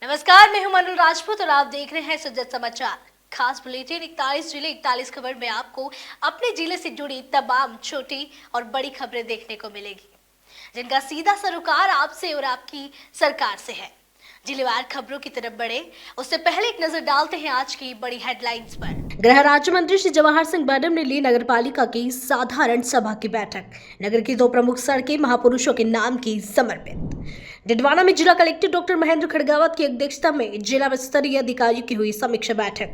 नमस्कार, मैं हूं मनु राजपूत और आप देख रहे हैं सजग समाचार। खास बुलेटिन 41 जिले 41 खबर में आपको अपने जिले से जुड़ी तमाम छोटी और बड़ी खबरें देखने को मिलेगी, जिनका सीधा सरोकार आपसे और आपकी सरकार से है। जिलेवार खबरों की तरफ बढ़े उससे पहले एक नजर डालते हैं आज की बड़ी हेडलाइंस पर। गृह राज्य मंत्री श्री जवाहर सिंह मैडम ने ली नगरपालिका की साधारण सभा की बैठक। नगर की 2 प्रमुख सड़कें महापुरुषों के नाम की समर्पित। डिडवाना में जिला कलेक्टर डॉक्टर महेंद्र खड़गावत की अध्यक्षता में जिला स्तरीय अधिकारियों की हुई समीक्षा बैठक।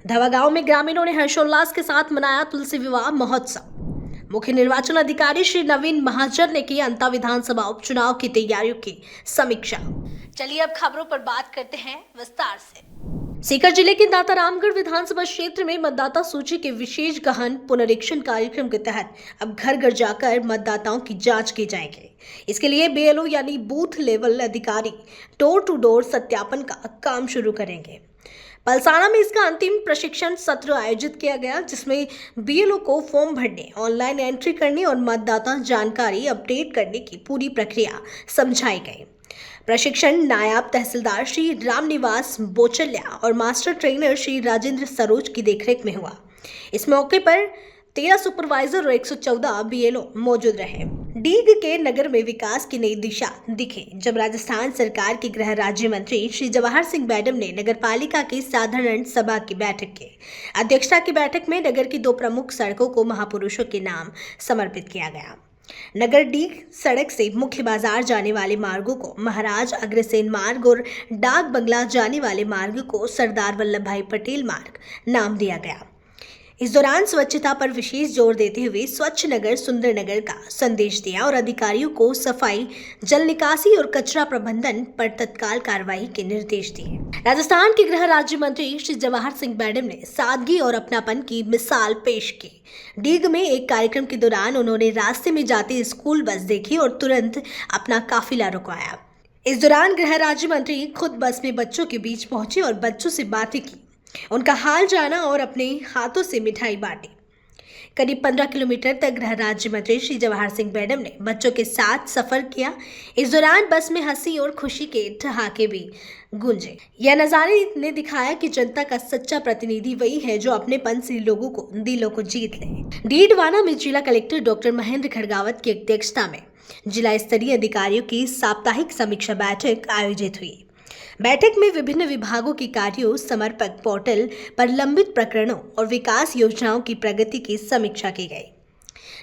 धवा गांव में ग्रामीणों ने हर्षोल्लास के साथ मनाया तुलसी विवाह महोत्सव। मुख्य निर्वाचन अधिकारी श्री नवीन महाजन ने की अंता विधानसभा उपचुनाव की तैयारियों की समीक्षा। चलिए अब खबरों पर बात करते हैं विस्तार से। सीकर जिले के दाता रामगढ़ विधानसभा क्षेत्र में मतदाता सूची के विशेष गहन पुनरीक्षण कार्यक्रम के तहत अब घर घर जाकर मतदाताओं की जांच की जाएगी। इसके लिए बीएलओ यानी बूथ लेवल अधिकारी डोर टू डोर सत्यापन का काम शुरू करेंगे। पलसाना में इसका अंतिम प्रशिक्षण सत्र आयोजित किया गया, जिसमें बीएलओ को फॉर्म भरने, ऑनलाइन एंट्री करने और मतदाता जानकारी अपडेट करने की पूरी प्रक्रिया समझाई गई। प्रशिक्षण नायब तहसीलदार श्री रामनिवास बोचल्या और मास्टर ट्रेनर श्री राजेंद्र सरोज की देखरेख में हुआ। इस मौके पर 13 सुपरवाइजर और 114 बीएलओ मौजूद रहे। डीग के नगर में विकास की नई दिशा दिखे जब राजस्थान सरकार के गृह राज्य मंत्री श्री जवाहर सिंह मैडम ने नगरपालिका की साधारण सभा की बैठक की अध्यक्षता की। बैठक में नगर की 2 प्रमुख सड़कों को महापुरुषों के नाम समर्पित किया गया। नगर डीग सड़क से मुख्य बाजार जाने वाले मार्गों को महाराज अग्रसेन मार्ग और डाक बंगला जाने वाले मार्ग को सरदार वल्लभ भाई पटेल मार्ग नाम दिया गया। इस दौरान स्वच्छता पर विशेष जोर देते हुए स्वच्छ नगर सुंदर नगर का संदेश दिया और अधिकारियों को सफाई, जल निकासी और कचरा प्रबंधन पर तत्काल कार्रवाई के निर्देश दिए। राजस्थान के गृह राज्य मंत्री श्री जवाहर सिंह मैडम ने सादगी और अपनापन की मिसाल पेश की। डीग में एक कार्यक्रम के दौरान उन्होंने रास्ते में जाती स्कूल बस देखी और तुरंत अपना काफिला रुकवाया। इस दौरान गृह राज्य मंत्री खुद बस में बच्चों के बीच पहुंचे और बच्चों से बातें की, उनका हाल जाना और अपने हाथों से मिठाई बांटी। करीब 15 किलोमीटर तक गृह राज्य मंत्री श्री जवाहर सिंह मैडम ने बच्चों के साथ सफर किया। इस दौरान बस में हंसी और खुशी के ठहाके भी गूंजे। यह नजारे ने दिखाया कि जनता का सच्चा प्रतिनिधि वही है जो अपनेपन से लोगों को दिलों को जीत ले। डीडवाना में जिला कलेक्टर डॉक्टर महेंद्र खड़गावत की अध्यक्षता में जिला स्तरीय अधिकारियों की साप्ताहिक समीक्षा बैठक आयोजित हुई। बैठक में विभिन्न विभागों के कार्यों, समर्पक पोर्टल पर लंबित प्रकरणों और विकास योजनाओं की प्रगति की समीक्षा की गई।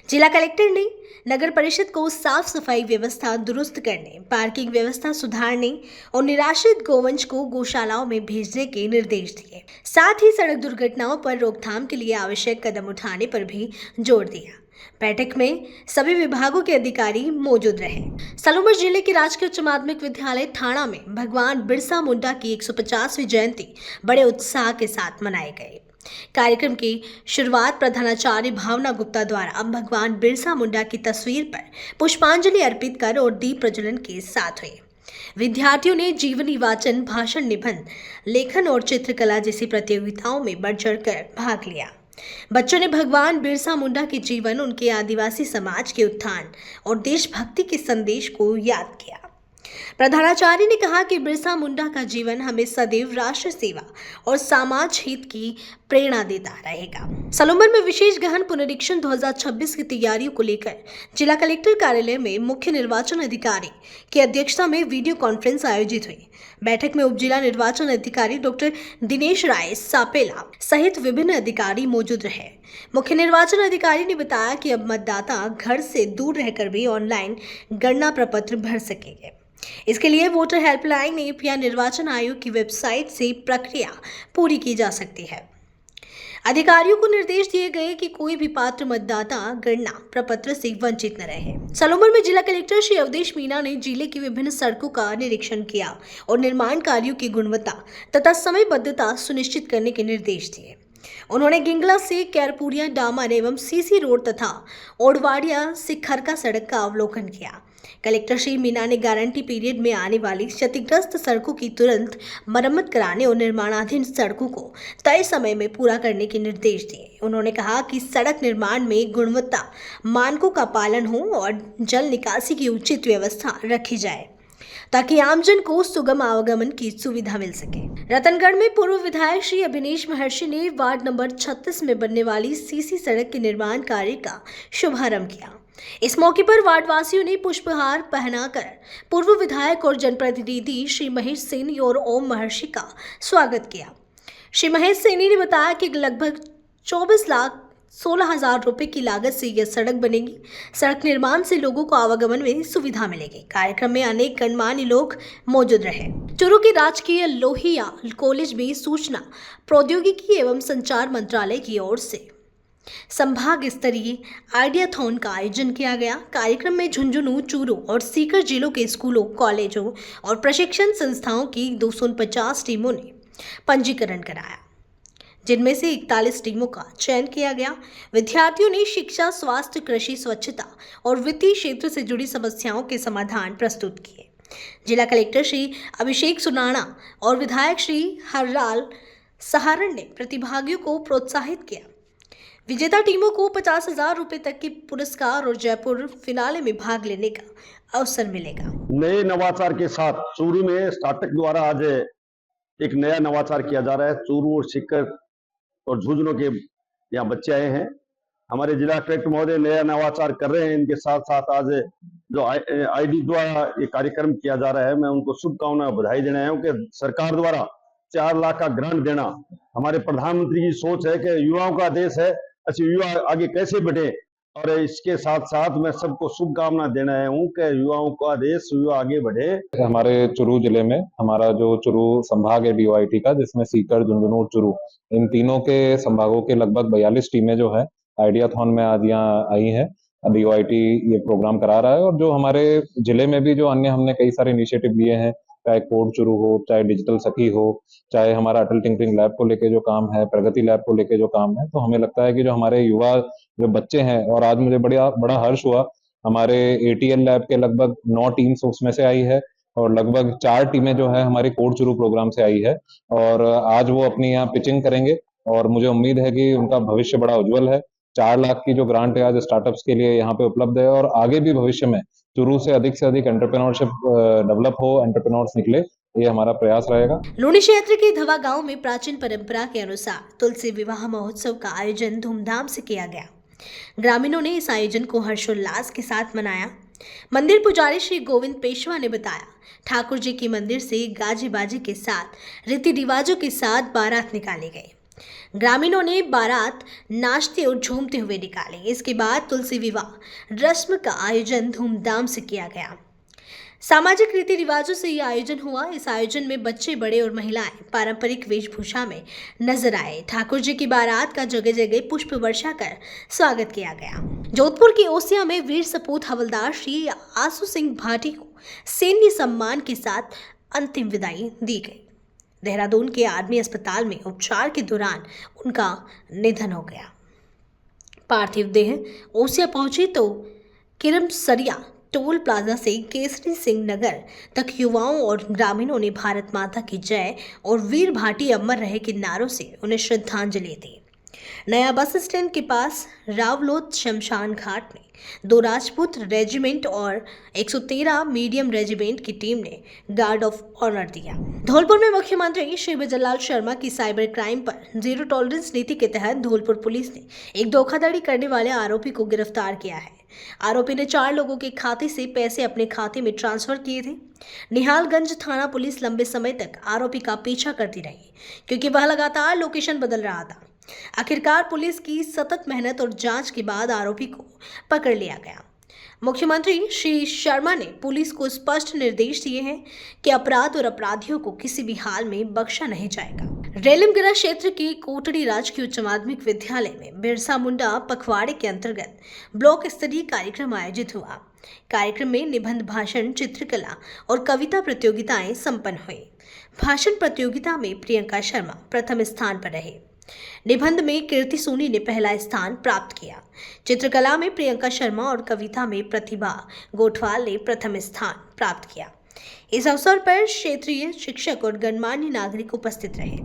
जिला कलेक्टर ने नगर परिषद को साफ सफाई व्यवस्था दुरुस्त करने, पार्किंग व्यवस्था सुधारने और निराश्रित गोवंश को गौशालाओं में भेजने के निर्देश दिए। साथ ही सड़क दुर्घटनाओं पर रोकथाम के लिए आवश्यक कदम उठाने पर भी जोर दिया। बैठक में सभी विभागों के अधिकारी मौजूद रहे। सलूमर जिले के राजकीय उच्च माध्यमिक विद्यालय थाना में भगवान बिरसा मुंडा की 150वीं जयंती बड़े उत्साह के साथ मनाई गई। कार्यक्रम की शुरुआत प्रधानाचार्य भावना गुप्ता द्वारा भगवान बिरसा मुंडा की तस्वीर पर पुष्पांजलि अर्पित कर और दीप प्रज्वलन के साथ हुई। विद्यार्थियों ने जीवनी वाचन, भाषण, निबंध, लेखन और चित्रकला जैसी प्रतियोगिताओं में बढ़ चढ़कर भाग लिया। बच्चों ने भगवान बिरसा मुंडा के जीवन, उनके आदिवासी समाज के उत्थान और देशभक्ति के संदेश को याद किया। प्रधानाचार्य ने कहा कि बिरसा मुंडा का जीवन हमें सदैव राष्ट्र सेवा और समाज हित की प्रेरणा देता रहेगा। सलूमर में विशेष गहन पुनरीक्षण 2026 की तैयारियों को लेकर जिला कलेक्टर कार्यालय में मुख्य निर्वाचन अधिकारी की अध्यक्षता में वीडियो कॉन्फ्रेंस आयोजित हुई। बैठक में उप जिला निर्वाचन अधिकारी डॉक्टर दिनेश राय सापेला सहित विभिन्न अधिकारी मौजूद रहे। मुख्य निर्वाचन अधिकारी ने बताया कि अब मतदाता घर से दूर रहकर भी ऑनलाइन गणना प्रपत्र भर सकेंगे। इसके लिए वोटर हेल्पलाइन ऐप या निर्वाचन आयोग की वेबसाइट से प्रक्रिया पूरी की जा सकती है। अधिकारियों को निर्देश दिए गए कि कोई भी पात्र मतदाता गणना प्रपत्र से वंचित न रहे। सलूमर में जिला कलेक्टर श्री अवधेश मीणा ने जिले की विभिन्न सड़कों का निरीक्षण किया और निर्माण कार्यों की गुणवत्ता तथा समयबद्धता सुनिश्चित करने के निर्देश दिए। उन्होंने गिंगला से कैरपुरिया डामर एवं सीसी रोड तथा ओडवाड़िया से खरका सड़क का अवलोकन किया। कलेक्टर श्री मीणा ने गारंटी पीरियड में आने वाली क्षतिग्रस्त सड़कों की तुरंत मरम्मत कराने और निर्माणाधीन सड़कों को तय समय में पूरा करने के निर्देश दिए। उन्होंने कहा कि सड़क निर्माण में गुणवत्ता मानकों का पालन हो और जल निकासी की उचित व्यवस्था रखी जाए। ताकि आमजन को सुगम आवागमन की सुविधा मिल सके। रतनगढ़ में पूर्व विधायक श्री अभिनीश महर्षि ने वार्ड नंबर 36 में बनने वाली सीसी सड़क के निर्माण कार्य का शुभारंभ किया। इस मौके पर वार्डवासियों ने पुष्पहार पहनाकर पूर्व विधायक और जनप्रतिनिधि श्री महेश सैनी और ओम महर्षि का स्वागत किया। श्री महेश सैनी ने बताया कि लगभग 24,16,000 रुपए की लागत से यह सड़क बनेगी। सड़क निर्माण से लोगों को आवागमन में सुविधा मिलेगी। कार्यक्रम में अनेक गणमान्य लोग मौजूद रहे। चूरू के राजकीय लोहिया कॉलेज में सूचना प्रौद्योगिकी एवं संचार मंत्रालय की ओर से संभाग स्तरीय आइडियाथॉन का आयोजन किया गया। कार्यक्रम में झुंझुनू, चूरू और सीकर जिलों के स्कूलों, कॉलेजों और प्रशिक्षण संस्थाओं की 249 टीमों ने पंजीकरण कराया, जिनमें से 41 टीमों का चयन किया गया। विद्यार्थियों ने शिक्षा, स्वास्थ्य, कृषि, स्वच्छता और वित्तीय क्षेत्र से जुड़ी समस्याओं के समाधान प्रस्तुत किए। जिला कलेक्टर श्री अभिषेक सुनाणा और विधायक श्री हरलाल सहारण ने प्रतिभागियों को प्रोत्साहित किया। विजेता टीमों को 50,000 रुपए तक के पुरस्कार और जयपुर फिनाले में भाग लेने का अवसर मिलेगा। नए नवाचार के साथ चूरू में स्टार्टअप द्वारा आज एक नया नवाचार किया जा रहा है। चूरू और सीकर और झुंझुनू के यहाँ बच्चे आए हैं। हमारे जिला कलेक्टर महोदय नया नवाचार कर रहे हैं। इनके साथ साथ आज जो आईडी द्वारा ये कार्यक्रम किया जा रहा है, मैं उनको शुभकामनाएं, बधाई देना है कि सरकार द्वारा 4 लाख का ग्रांट देना। हमारे प्रधानमंत्री की सोच है कि युवाओं का देश है, अच्छे युवा आगे कैसे बढ़े, और इसके साथ साथ मैं सबको शुभकामना देना हूँ कि युवाओं का देश, युवा आगे बढ़े। हमारे चूरू जिले में हमारा जो चूरू संभाग है डीओआईटी का, जिसमें सीकर, झुंझुनू और चूरू, इन तीनों के संभागों के लगभग 42 टीमें जो है आइडियाथॉन में आज यहाँ आई हैं। डीओआईटी ये प्रोग्राम करा रहा है, और जो हमारे जिले में भी जो अन्य हमने कई सारे इनिशिएटिव लिए हैं, चाहे कोड चूरू हो, चाहे डिजिटल सखी हो, चाहे हमारा अटल टिंकरिंग लैब को लेके जो काम है, प्रगति लैब को लेके जो काम है, तो हमें लगता है कि जो हमारे युवा जो बच्चे हैं, और आज मुझे बड़ा हर्ष हुआ, हमारे एटीएल लैब के लगभग 9 टीम्स उसमें से आई है, और लगभग 4 टीमें जो है हमारी कोड चूरू प्रोग्राम से आई है, और आज वो अपनी यहाँ पिचिंग करेंगे, और मुझे उम्मीद है कि उनका भविष्य बड़ा उज्जवल है। 4 लाख की जो ग्रांट है आज स्टार्टअप्स के लिए यहाँ पे उपलब्ध है, और आगे भी भविष्य में चूरू से अधिक एंटरप्रेन्योरशिप डेवलप हो, एंटरप्रेन्योर्स निकले, ये हमारा प्रयास रहेगा। लूणी क्षेत्र के धवा गांव में प्राचीन परंपरा के अनुसार तुलसी विवाह महोत्सव का आयोजन धूमधाम से किया गया। ग्रामीणों ने इस आयोजन को हर्षोल्लास के साथ मनाया। मंदिर पुजारी श्री गोविंद पेशवा ने बताया, ठाकुर जी के मंदिर से गाजे बाजे के साथ रीति रिवाजों के साथ बारात निकाली गई। ग्रामीणों ने बारात नाचते और झूमते हुए निकाली। इसके बाद तुलसी विवाह रस्म का आयोजन धूमधाम से किया गया। सामाजिक रीति रिवाजों से यह आयोजन हुआ। इस आयोजन में बच्चे, बड़े और महिलाएं पारंपरिक वेशभूषा में नजर आए। ठाकुर जी की बारात का जगह जगह पुष्प वर्षा कर स्वागत किया गया। जोधपुर की ओसिया में वीर सपूत हवलदार श्री आसू सिंह भाटी को सैन्य सम्मान के साथ अंतिम विदाई दी गई। देहरादून के आर्मी अस्पताल में उपचार के दौरान उनका निधन हो गया। पार्थिव देह ओसिया पहुंची तो किरमसरिया टोल प्लाजा से केसरी सिंह नगर तक युवाओं और ग्रामीणों ने भारत माता की जय और वीर भाटी अमर रहे के नारों से उन्हें श्रद्धांजलि दी। नया बस स्टैंड के पास रावलोद शमशान घाट में 2 राजपूत रेजिमेंट और 113 मीडियम रेजिमेंट की टीम ने गार्ड ऑफ ऑनर दिया। धौलपुर में मुख्यमंत्री श्री विजयलाल शर्मा की साइबर क्राइम पर जीरो टॉलरेंस नीति के तहत धौलपुर पुलिस ने एक धोखाधड़ी करने वाले आरोपी को गिरफ्तार किया है। आरोपी ने 4 लोगों के खाते से पैसे अपने खाते में ट्रांसफर किए थे। निहालगंज थाना पुलिस लंबे समय तक आरोपी का पीछा करती रही, क्योंकि वह लगातार लोकेशन बदल रहा था। आखिरकार पुलिस की सतत मेहनत और जांच के बाद आरोपी को पकड़ लिया गया। मुख्यमंत्री श्री शर्मा ने पुलिस को स्पष्ट निर्देश दिए हैं कि अपराध और अपराधियों को किसी भी हाल में बख्शा नहीं जाएगा। रेलमगढ़ क्षेत्र के कोटड़ी राजकीय उच्च माध्यमिक विद्यालय में बिरसा मुंडा पखवाड़े के अंतर्गत ब्लॉक स्तरीय कार्यक्रम आयोजित हुआ। कार्यक्रम में निबंध, भाषण, चित्रकला और कविता प्रतियोगिताएं संपन्न हुई। भाषण प्रतियोगिता में प्रियंका शर्मा प्रथम स्थान पर रहे। निबंध में कीर्ति सोनी ने पहला स्थान प्राप्त किया। चित्रकला में प्रियंका शर्मा और कविता में प्रतिभा गोठवाल ने प्रथम स्थान प्राप्त किया। इस अवसर पर क्षेत्रीय शिक्षक और गणमान्य नागरिक उपस्थित रहे।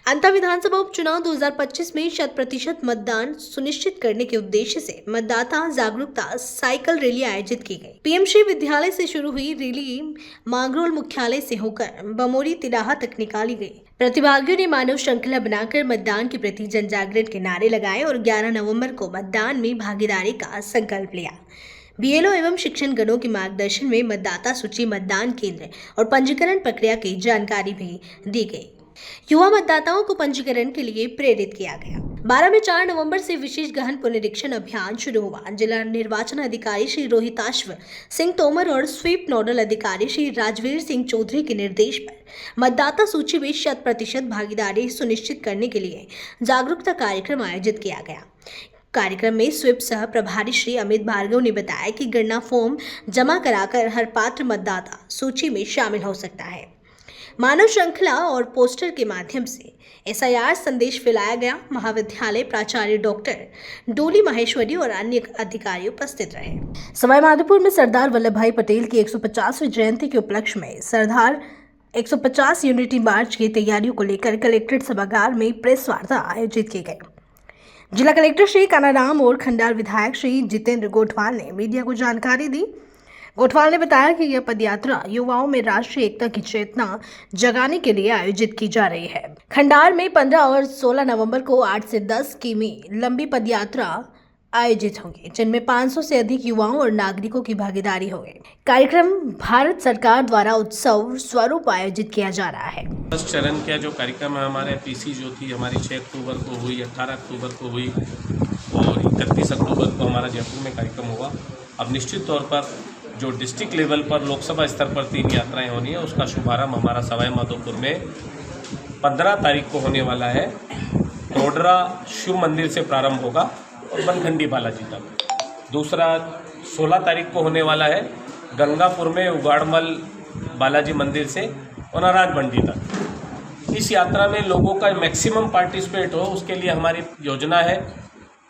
अंतर विधानसभा उपचुनाव 2025 में 100% मतदान सुनिश्चित करने के उद्देश्य से मतदाता जागरूकता साइकिल रैली आयोजित की गई। पीएमश्री विद्यालय से शुरू हुई रैली मांगरोल मुख्यालय से होकर बमोरी तिराहा तक निकाली गई। प्रतिभागियों ने मानव श्रृंखला बनाकर मतदान के प्रति जन जागरण के नारे लगाए और 11 नवंबर को मतदान में भागीदारी का संकल्प लिया। बीएलओ एवं शिक्षण गणों के मार्गदर्शन में मतदाता सूची, मतदान केंद्र और पंजीकरण प्रक्रिया की जानकारी भी दी गई। युवा मतदाताओं को पंजीकरण के लिए प्रेरित किया गया। 12 में 4 नवंबर से विशेष गहन पुनरीक्षण अभियान शुरू हुआ। जिला निर्वाचन अधिकारी श्री रोहिताश्व सिंह तोमर और स्वीप नोडल अधिकारी श्री राजवीर सिंह चौधरी के निर्देश पर मतदाता सूची में 100% भागीदारी सुनिश्चित करने के लिए जागरूकता कार्यक्रम आयोजित किया गया। कार्यक्रम में स्वीप सह प्रभारी श्री अमित भार्गव ने बताया कि गणना फॉर्म जमा कराकर हर पात्र मतदाता सूची में शामिल हो सकता है। मानव श्रृंखला और पोस्टर के माध्यम से एसआईआर संदेश फैलाया गया। महाविद्यालय प्राचार्य डॉक्टर डोली माहेश्वरी और अन्य अधिकारी उपस्थित रहे। सवाई माधोपुर में सरदार वल्लभ भाई पटेल की 150वीं जयंती के उपलक्ष्य में सरदार 150 यूनिटी मार्च की तैयारियों को लेकर कलेक्ट्रेट सभागार में प्रेस वार्ता आयोजित की गई। जिला कलेक्टर श्री कानाराम और खंडार विधायक श्री जितेंद्र गोठवाल ने मीडिया को जानकारी दी। गोठवाल ने बताया कि यह पदयात्रा युवाओं में राष्ट्रीय एकता की चेतना जगाने के लिए आयोजित की जा रही है। खंडार में 15 और 16 नवंबर को 8 से 10 किमी लंबी पदयात्रा आयोजित होंगी, जिनमें 500 से अधिक युवाओं और नागरिकों की भागीदारी होगी। कार्यक्रम भारत सरकार द्वारा उत्सव स्वरूप आयोजित किया जा रहा है। फर्स्ट चरण का जो कार्यक्रम है हमारे पीसी जो थी हमारी 6 अक्टूबर को हुई, 18 अक्टूबर को हुई और 31 अक्टूबर को हमारा जयपुर में कार्यक्रम हुआ। अब निश्चित तौर पर जो डिस्ट्रिक्ट लेवल पर लोकसभा स्तर पर 3 यात्राएं होनी है, उसका शुभारंभ हमारा सवाई माधोपुर में 15 तारीख को होने वाला है। रोडरा शिव मंदिर से प्रारंभ होगा और बनखंडी बालाजी तक। दूसरा 16 तारीख को होने वाला है गंगापुर में उगाड़मल बालाजी मंदिर से और नाराज मंडी तक। इस यात्रा में लोगों का मैक्सिमम पार्टिसिपेट हो, उसके लिए हमारी योजना है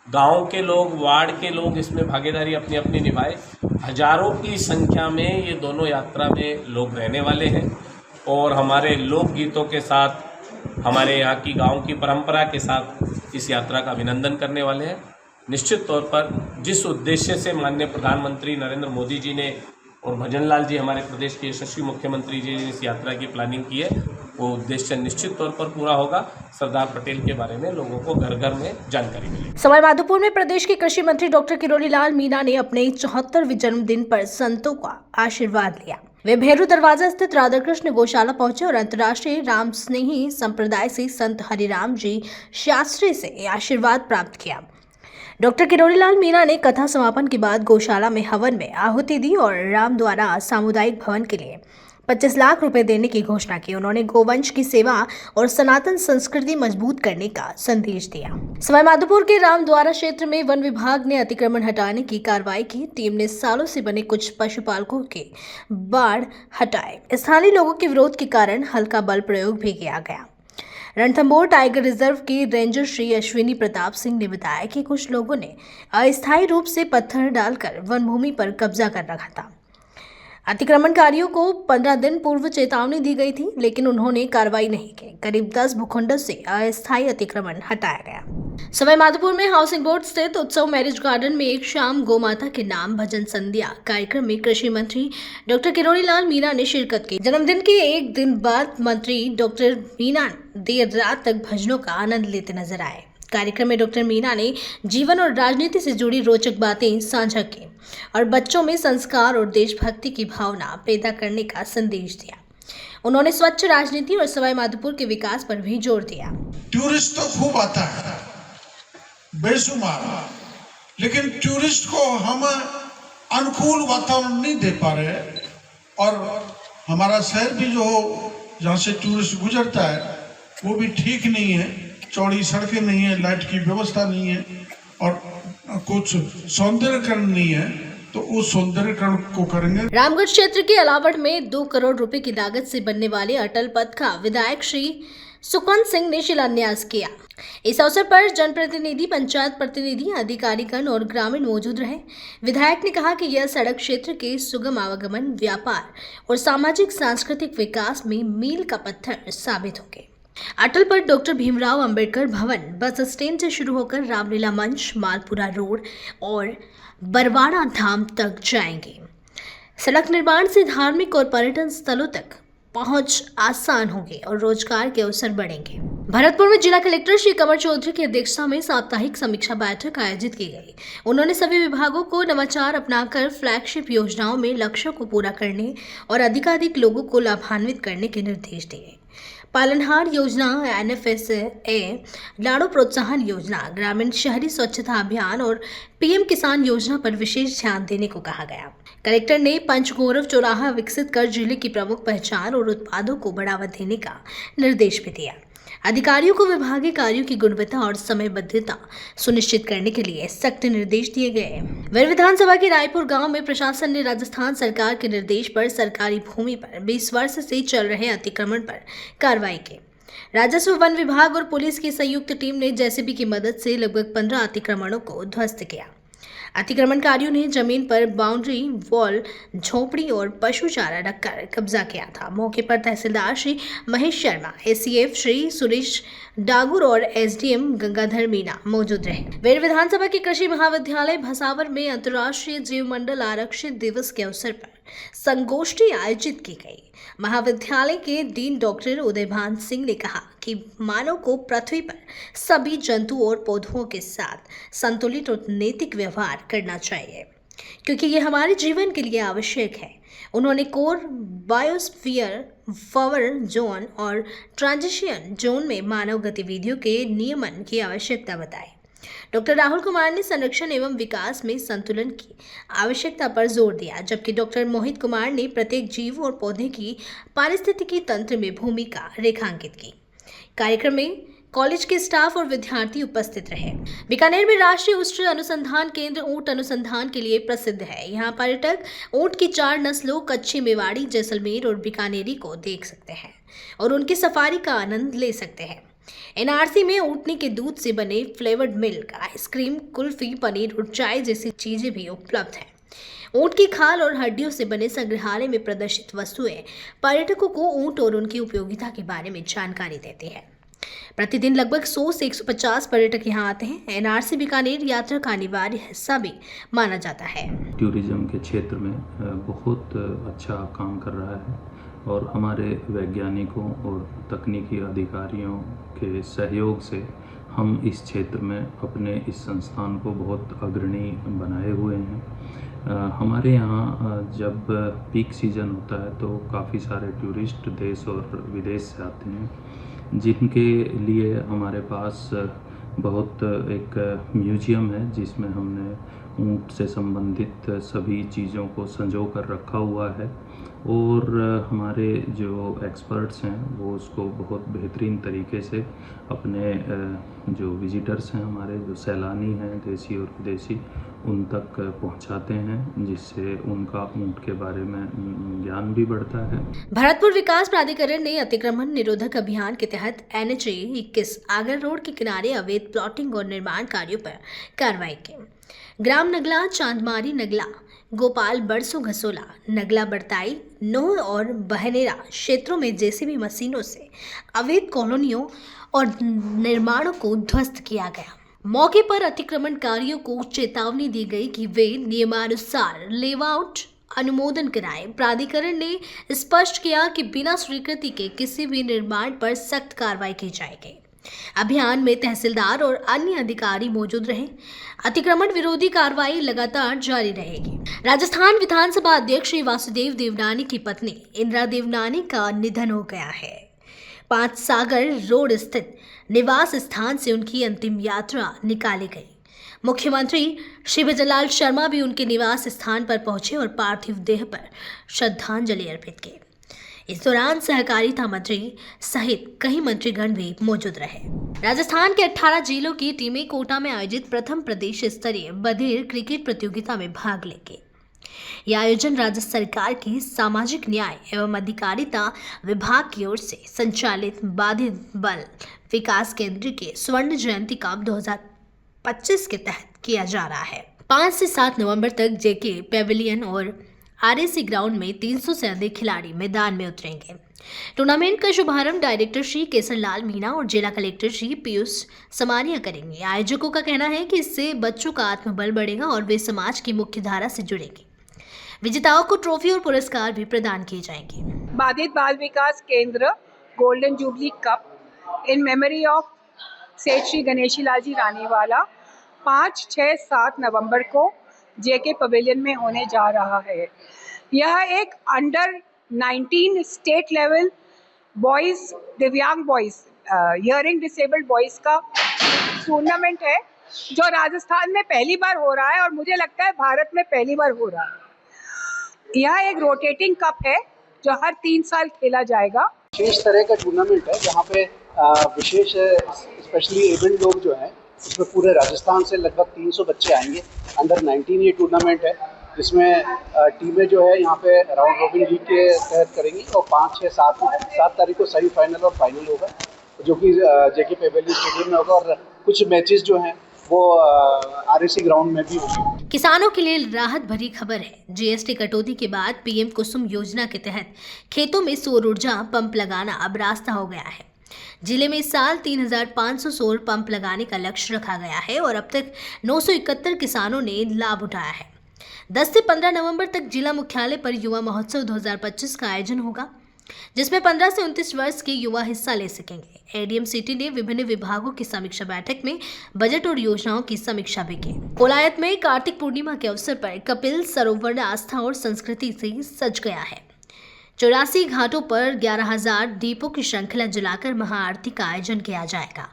गांव के लोग, वार्ड के लोग इसमें भागीदारी अपनी अपनी निभाए। हजारों की संख्या में ये दोनों यात्रा में लोग रहने वाले हैं और हमारे लोकगीतों के साथ, हमारे यहाँ की गांव की परंपरा के साथ इस यात्रा का अभिनंदन करने वाले हैं। निश्चित तौर पर जिस उद्देश्य से माननीय प्रधानमंत्री नरेंद्र मोदी जी ने और भजनलाल जी हमारे प्रदेश के यशस्वी मुख्यमंत्री जी ने इस यात्रा की प्लानिंग की है, वो उद्देश्य निश्चित तौर पर पूरा होगा। सरदार पटेल के बारे में लोगों को घर घर में जानकारी मिलेगी। सवाई माधोपुर में प्रदेश के कृषि मंत्री डॉक्टर किरोड़ी लाल मीणा ने अपने 74वें जन्मदिन पर संतों का आशीर्वाद लिया। वे भेरू दरवाजा स्थित राधा कृष्ण गौशाला पहुंचे और अंतर्राष्ट्रीय राम स्नेही संप्रदाय से संत हरिराम जी शास्त्री से आशीर्वाद प्राप्त किया। डॉक्टर किरोड़ी लाल मीणा ने कथा समापन के बाद गौशाला में हवन में आहुति दी और राम द्वारा सामुदायिक भवन के लिए 25 लाख रुपए देने की घोषणा की। उन्होंने गोवंश की सेवा और सनातन संस्कृति मजबूत करने का संदेश दिया। सवाई माधोपुर के रामद्वारा क्षेत्र में वन विभाग ने अतिक्रमण हटाने की कार्रवाई की। टीम ने सालों से बने कुछ पशुपालकों के बाड़ हटाए। स्थानीय लोगों के विरोध के कारण हल्का बल प्रयोग भी किया गया। रणथंभौर टाइगर रिजर्व के रेंजर श्री अश्विनी प्रताप सिंह ने बताया कि कुछ लोगों ने अस्थायी रूप से पत्थर डालकर वन भूमि पर कब्जा कर रखा था। अतिक्रमणकारियों को 15 दिन पूर्व चेतावनी दी गई थी, लेकिन उन्होंने कार्रवाई नहीं की। करीब 10 भूखंडों से अस्थायी अतिक्रमण हटाया गया। सवाई माधोपुर में हाउसिंग बोर्ड स्थित उत्सव मैरिज गार्डन में एक शाम गौ माता के नाम भजन संध्या कार्यक्रम में कृषि मंत्री डॉक्टर किरोड़ी लाल मीणा ने शिरकत की। जन्मदिन के एक दिन बाद मंत्री डॉक्टर मीणा देर रात तक भजनों का आनंद लेते नजर आए। कार्यक्रम में डॉक्टर मीणा ने जीवन और राजनीति से जुड़ी रोचक बातें साझा की और बच्चों में संस्कार और देशभक्ति की भावना पैदा करने का संदेश दिया। उन्होंने स्वच्छ राजनीति और सवाई माधोपुर के विकास पर भी जोर दिया। टूरिस्ट तो खूब आता है बेशुमार, लेकिन टूरिस्ट को हम अनुकूल वातावरण नहीं दे पा रहे और हमारा शहर भी जो जहाँ से टूरिस्ट गुजरता है वो भी ठीक नहीं है। चौड़ी सड़कें नहीं है, लाइट की व्यवस्था नहीं है और कुछ सौंदर्यकरण नहीं है, तो उस सौंदर्यकरण को करेंगे। रामगढ़ क्षेत्र के अलावड़ में 2 करोड़ रुपए की लागत से बनने वाले अटल पथ का विधायक श्री सुकंत सिंह ने शिलान्यास किया। इस अवसर पर जनप्रतिनिधि, पंचायत प्रतिनिधि, अधिकारीगण और ग्रामीण मौजूद रहे। विधायक ने कहा कि यह सड़क क्षेत्र के सुगम आवागमन, व्यापार और सामाजिक सांस्कृतिक विकास में मील का पत्थर साबित होंगे। अटल पर डॉक्टर भीमराव अंबेडकर भवन बस स्टैंड से शुरू होकर रामलीला मंच, मालपुरा रोड और बरवाड़ा धाम तक जाएंगे। सड़क निर्माण से धार्मिक और पर्यटन स्थलों तक पहुंच आसान होगी और रोजगार के अवसर बढ़ेंगे। भरतपुर में जिला कलेक्टर श्री कमर चौधरी की अध्यक्षता में साप्ताहिक समीक्षा बैठक आयोजित की गई। उन्होंने सभी विभागों को नवाचार अपनाकर फ्लैगशिप योजनाओं में लक्ष्यों को पूरा करने और अधिकाधिक लोगों को लाभान्वित करने के निर्देश दिए। पालनहार योजना, NFSA, लाड़ो प्रोत्साहन योजना, ग्रामीण शहरी स्वच्छता अभियान और PM किसान योजना पर विशेष ध्यान देने को कहा गया। कलेक्टर ने पंचगौरव चौराहा विकसित कर जिले की प्रमुख पहचान और उत्पादों को बढ़ावा देने का निर्देश भी दिया। अधिकारियों को विभागीय कार्यों की गुणवत्ता और समयबद्धता सुनिश्चित करने के लिए सख्त निर्देश दिए गए। वर विधानसभा के रायपुर गांव में प्रशासन ने राजस्थान सरकार के निर्देश पर सरकारी भूमि पर 20 वर्ष से चल रहे अतिक्रमण पर कार्रवाई की। राजस्व, वन विभाग और पुलिस की संयुक्त टीम ने JCB की मदद से लगभग 15 अतिक्रमणों को ध्वस्त किया। अतिक्रमणकारियों ने जमीन पर बाउंड्री वॉल, झोपड़ी और पशु चारा रखकर कब्जा किया था। मौके पर तहसीलदार श्री महेश शर्मा, SCF श्री सुरेश डागुर और SDM गंगाधर मीना मौजूद रहे। वेर विधानसभा के कृषि महाविद्यालय भसावर में अंतर्राष्ट्रीय जीव मंडल आरक्षित दिवस के अवसर पर संगोष्ठी आयोजित की गई। महाविद्यालय के डीन डॉक्टर उदयभान सिंह ने कहा कि मानव को पृथ्वी पर सभी जंतुओं और पौधों के साथ संतुलित और नैतिक व्यवहार करना चाहिए, क्योंकि ये हमारे जीवन के लिए आवश्यक है। उन्होंने कोर बायोस्फीयर, बफर जोन और ट्रांजिशन जोन में मानव गतिविधियों के नियमन की आवश्यकता बताई। डॉक्टर राहुल कुमार ने संरक्षण एवं विकास में संतुलन की आवश्यकता पर जोर दिया, जबकि डॉक्टर मोहित कुमार ने प्रत्येक जीव और पौधे की पारिस्थितिकी तंत्र में भूमिका रेखांकित की। कार्यक्रम में कॉलेज के स्टाफ और विद्यार्थी उपस्थित रहे। बीकानेर में राष्ट्रीय उच्च अनुसंधान केंद्र ऊंट अनुसंधान के लिए प्रसिद्ध है। यहाँ पर्यटक ऊंट की 4 नस्लों कच्छी, मेवाड़ी, जैसलमेर और बीकानेरी को देख सकते हैं और उनकी सफारी का आनंद ले सकते हैं। NRC में ऊंटनी के दूध से बने flavoured milk, ice cream, kulfi, paneer और चाय जैसी चीजें भी उपलब्ध हैं। ऊंट की खाल और हड्डियों से बने संग्रहालय में प्रदर्शित वस्तुएं पर्यटकों को ऊंट और उनकी उपयोगिता के बारे में जानकारी देती है। प्रतिदिन लगभग 100 से 150 पर्यटक यहाँ आते हैं। NRC बीकानेर यात्रा का अनिवार्य हिस्सा भी माना जाता है। टूरिज्म के क्षेत्र में बहुत अच्छा काम कर रहा है और हमारे वैज्ञानिकों और तकनीकी अधिकारियों के सहयोग से हम इस क्षेत्र में अपने इस संस्थान को बहुत अग्रणी बनाए हुए हैं। हमारे यहाँ जब पीक सीज़न होता है तो काफ़ी सारे टूरिस्ट देश और विदेश से आते हैं, जिनके लिए हमारे पास बहुत एक म्यूजियम है जिसमें हमने ऊँट से संबंधित सभी चीज़ों को संजो कर रखा हुआ है और हमारे जो एक्सपर्ट्स हैं वो उसको बहुत बेहतरीन तरीके से अपने जो विजिटर्स हैं, हमारे जो सैलानी हैं देसी और विदेशी, उन तक पहुंचाते हैं, जिससे उनका ऊंट के बारे में ज्ञान भी बढ़ता है। भरतपुर विकास प्राधिकरण ने अतिक्रमण निरोधक अभियान के तहत NH 21 आगर रोड के किनारे अवैध प्लॉटिंग और निर्माण कार्यों पर कार्रवाई की। ग्राम नगला, चांदमारी नगला, गोपाल बरसों घसोला, नगला बड़ताई, नोह और बहनेरा क्षेत्रों में JCB मशीनों से अवैध कॉलोनियों और निर्माणों को ध्वस्त किया गया। मौके पर अतिक्रमणकारियों को चेतावनी दी गई कि वे नियमानुसार लेआउट अनुमोदन कराएं। प्राधिकरण ने स्पष्ट किया कि बिना स्वीकृति के किसी भी निर्माण पर सख्त कार्रवाई की जाएगी। अभियान में तहसीलदार और अन्य अधिकारी मौजूद रहे। अतिक्रमण विरोधी कार्रवाई लगातार जारी रहेगी। राजस्थान विधानसभा अध्यक्ष श्री वासुदेव देवनानी की पत्नी इंदिरा देवनानी का निधन हो गया है। 5 सागर रोड स्थित निवास स्थान से उनकी अंतिम यात्रा निकाली गई। मुख्यमंत्री श्री भजनलाल शर्मा भी उनके निवास स्थान पर पहुंचे और पार्थिव देह पर श्रद्धांजलि अर्पित की। इस दौरान सहकारिता मंत्री सहित कई मंत्रीगण भी मौजूद रहे। राजस्थान के 18 जिलों की टीमें कोटा में आयोजित प्रथम प्रदेश स्तरीय बधिर क्रिकेट प्रतियोगिता में भाग लेंगी। यह आयोजन राज्य सरकार की सामाजिक न्याय एवं अधिकारिता विभाग की ओर से संचालित बाधित बल विकास केंद्र के स्वर्ण जयंती कप 2025 के तहत किया जा रहा है। 5 से 7 नवंबर तक जेके पेविलियन और आरएसी ग्राउंड में 300 से अधिक खिलाड़ी मैदान में उतरेंगे। टूर्नामेंट का शुभारंभ डायरेक्टर श्री केसरलाल मीणा और जिला कलेक्टर श्री पीयूष समारिया करेंगे। आयोजकों का कहना है कि इससे बच्चों का आत्मबल बढ़ेगा और वे समाज की मुख्य धारा से जुड़ेंगे। विजेताओं को ट्रॉफी और पुरस्कार भी प्रदान किए जाएंगे। बाधित बाल विकास केंद्र golden jubilee cup in memory of सेठ श्री गणेशी लाल जी रानीवाला 5, 6, 7 नवंबर को जेके पवेलियन में होने जा रहा है। यह एक अंडर 19 स्टेट लेवल बॉयज, दिव्यांग बॉयज, हियरिंग डिसेबल्ड बॉयज का टूर्नामेंट है जो राजस्थान में पहली बार हो रहा है और मुझे लगता है भारत में पहली बार हो रहा है। यह एक रोटेटिंग कप है जो हर 3 साल खेला जाएगा। विशेष तरह का टूर्नामेंट है जहाँ पे विशेष स्पेशली एबल्ड लोग जो हैं इसमें पूरे राजस्थान से लगभग 300 बच्चे आएंगे। अंडर 19 ये टूर्नामेंट है जिसमें टीमें जो है यहाँ पे राउंड रॉबिन लीग के तहत करेंगी और 5, 6, 7 तारीख को सेमीफाइनल और फाइनल होगा जो कि जेके पेवेलियन स्टेडियम में होगा और कुछ मैचेस जो हैं वो आरएसी ग्राउंड में भी होगी। किसानों के लिए राहत भरी खबर है। जीएसटी कटौती के बाद पीएम कुसुम योजना के तहत खेतों में सौर ऊर्जा पंप लगाना अब रास्ता हो गया है। जिले में इस साल 3,500 सौर पंप लगाने का लक्ष्य रखा गया है और अब तक 971 किसानों ने लाभ उठाया है। 10 से 15 नवंबर तक जिला मुख्यालय पर युवा महोत्सव 2025 का आयोजन होगा जिसमें 15 से 29 वर्ष के युवा हिस्सा ले सकेंगे। एडीएम सिटी ने विभिन्न विभागों की समीक्षा बैठक में बजट और योजनाओं की समीक्षा भी की। कोलायत में कार्तिक पूर्णिमा के अवसर पर कपिल सरोवर आस्था और संस्कृति से सज गया है। 84 घाटों पर 11,000 दीपों की श्रृंखला जलाकर महाआरती का आयोजन किया जाएगा।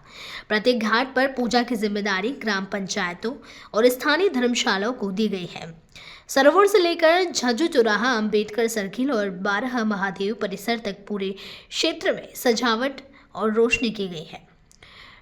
प्रत्येक घाट पर पूजा की जिम्मेदारी ग्राम पंचायतों और स्थानीय धर्मशालाओं को दी गई है। सरोवर से लेकर झज्जू चौराहा, अंबेडकर सर्किल और 12 महादेव परिसर तक पूरे क्षेत्र में सजावट और रोशनी की गई है।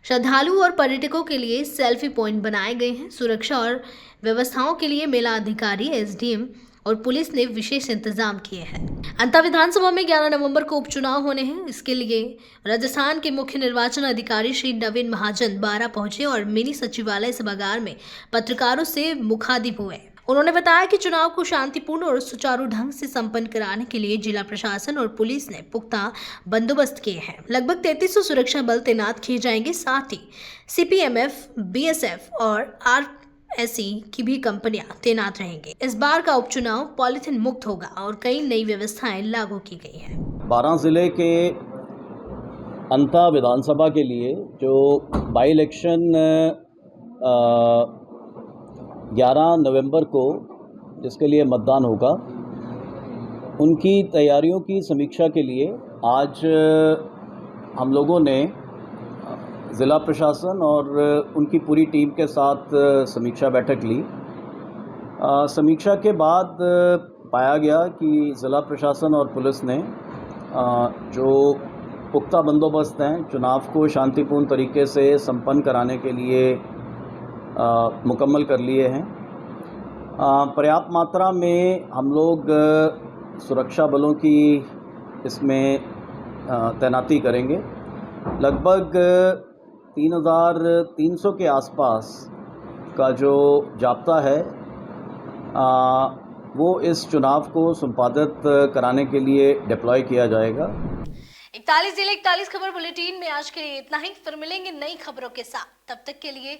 श्रद्धालु और पर्यटकों के लिए सेल्फी पॉइंट बनाए गए हैं। सुरक्षा और व्यवस्थाओं के लिए मेला अधिकारी, एसडीएम और पुलिस ने विशेष इंतजाम किए हैं। अंता विधानसभा में 11 नवंबर को उपचुनाव होने हैं। इसके लिए राजस्थान के मुख्य निर्वाचन अधिकारी श्री नवीन महाजन 12 पहुंचे और मिनी सचिवालय सभागार में पत्रकारों से मुखातिब हुए। उन्होंने बताया कि चुनाव को शांतिपूर्ण और सुचारू ढंग से संपन्न कराने के लिए जिला प्रशासन और पुलिस ने पुख्ता बंदोबस्त किए हैं। लगभग 3300 सुरक्षा बल तैनात किए जाएंगे। साथ ही सीपीएमएफ, बीएसएफ और आरएसई की भी कंपनियां तैनात रहेंगी। इस बार का उपचुनाव पॉलिथीन मुक्त होगा और कई नई व्यवस्थाएं लागू की गई हैं। 12 जिले के अंता विधानसभा के लिए जो बाई इलेक्शन 11 नवंबर को जिसके लिए मतदान होगा, उनकी तैयारियों की समीक्षा के लिए आज हम लोगों ने ज़िला प्रशासन और उनकी पूरी टीम के साथ समीक्षा बैठक ली। समीक्षा के बाद पाया गया कि ज़िला प्रशासन और पुलिस ने जो पुख्ता बंदोबस्त हैं चुनाव को शांतिपूर्ण तरीके से संपन्न कराने के लिए मुकम्मल कर लिए हैं। पर्याप्त मात्रा में हम लोग सुरक्षा बलों की इसमें तैनाती करेंगे। लगभग 3,300 के आसपास का जो जाब्ता है वो इस चुनाव को संपादित कराने के लिए डिप्लॉय किया जाएगा। 41 जिले 41 खबर बुलेटिन में आज के लिए इतना ही। फिर मिलेंगे नई खबरों के साथ। तब तक के लिए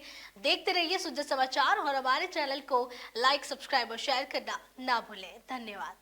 देखते रहिए सुजय समाचार और हमारे चैनल को लाइक, सब्सक्राइब और शेयर करना ना भूलें। धन्यवाद।